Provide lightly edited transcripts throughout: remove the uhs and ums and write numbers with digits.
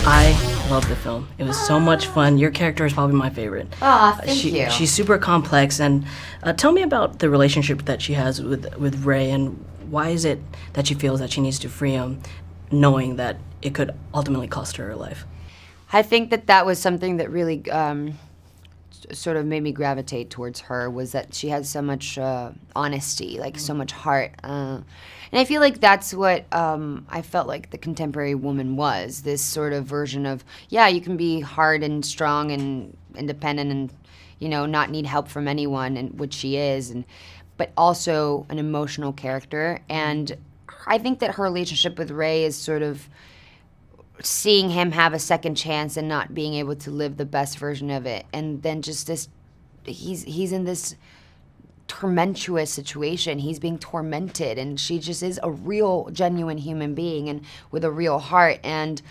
I love the film. It was so much fun. Your character is probably my favorite. Aw, thank you. She's super complex, and tell me about the relationship that she has with Ray, and why is it that she feels that she needs to free him, knowing that it could ultimately cost her life? I think that was something that really sort of made me gravitate towards her, was that she had so much honesty, like so much heart. And I feel like that's what I felt like the contemporary woman was, this sort of version of, yeah, you can be hard and strong and independent and, you know, not need help from anyone, and which she is, but also an emotional character. And I think that her relationship with Ray is sort of seeing him have a second chance and not being able to live the best version of it, and then just this, he's in this tormentuous situation. He's being tormented, and she just is a real, genuine human being and with a real heart. And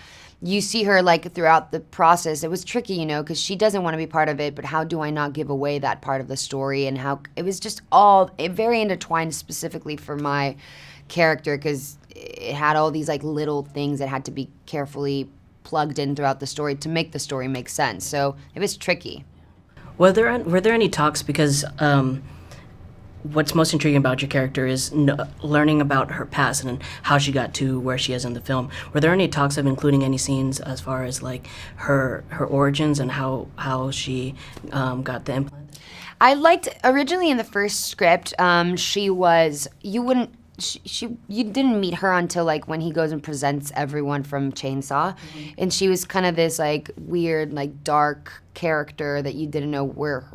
you see her, like, throughout the process. It was tricky, you know, because she doesn't want to be part of it, but how do I not give away that part of the story? And how it was just all very intertwined, specifically for my character, because it had all these, like, little things that had to be carefully plugged in throughout the story to make the story make sense. So it was tricky. Were there any talks, because what's most intriguing about your character is learning about her past and how she got to where she is in the film. Were there any talks of including any scenes as far as, like, her origins and how she got the implant? I liked, originally in the first script, she was, you didn't meet her until, like, when he goes and presents everyone from Chainsaw. Mm-hmm. And she was kind of this, like, weird, like, dark character that you didn't know where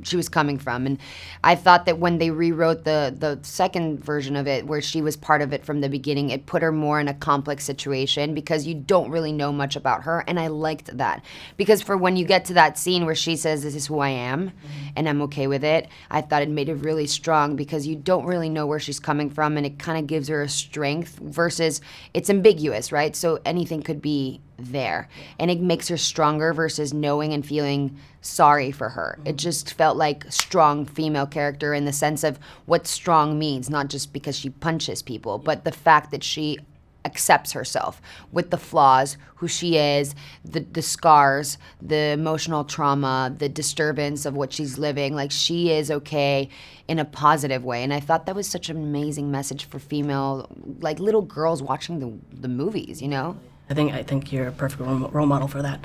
she was coming from. And I thought that when they rewrote the second version of it, where she was part of it from the beginning, it put her more in a complex situation, because you don't really know much about her. And I liked that, because for when you get to that scene where she says, "This is who I am, and I'm okay with it," I thought it made it really strong, because you don't really know where she's coming from, and it kind of gives her a strength, versus it's ambiguous, right? So anything could be there, and it makes her stronger versus knowing and feeling sorry for her. It just felt like strong female character in the sense of what strong means, not just because she punches people, but the fact that she accepts herself with the flaws, who she is, the scars, the emotional trauma, the disturbance of what she's living. Like, she is okay in a positive way. And I thought that was such an amazing message for female, like, little girls watching the movies, you know? I think you're a perfect role model for that.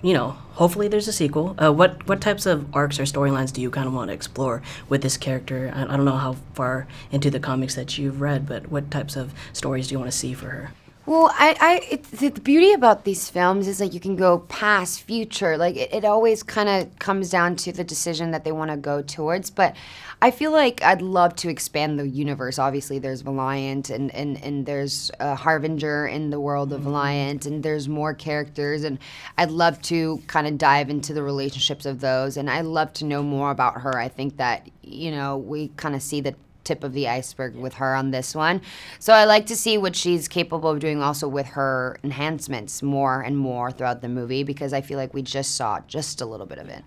You know, hopefully there's a sequel. What types of arcs or storylines do you kind of want to explore with this character? I don't know how far into the comics that you've read, but what types of stories do you want to see for her? Well, the beauty about these films is, like, you can go past, future. Like, it always kind of comes down to the decision that they want to go towards. But I feel like I'd love to expand the universe. Obviously, there's Valiant, and there's Harbinger in the world of Valiant, and there's more characters. And I'd love to kind of dive into the relationships of those. And I'd love to know more about her. I think that, you know, we kind of see the tip of the iceberg with her on this one. So I like to see what she's capable of doing also with her enhancements more and more throughout the movie, because I feel like we just saw just a little bit of it.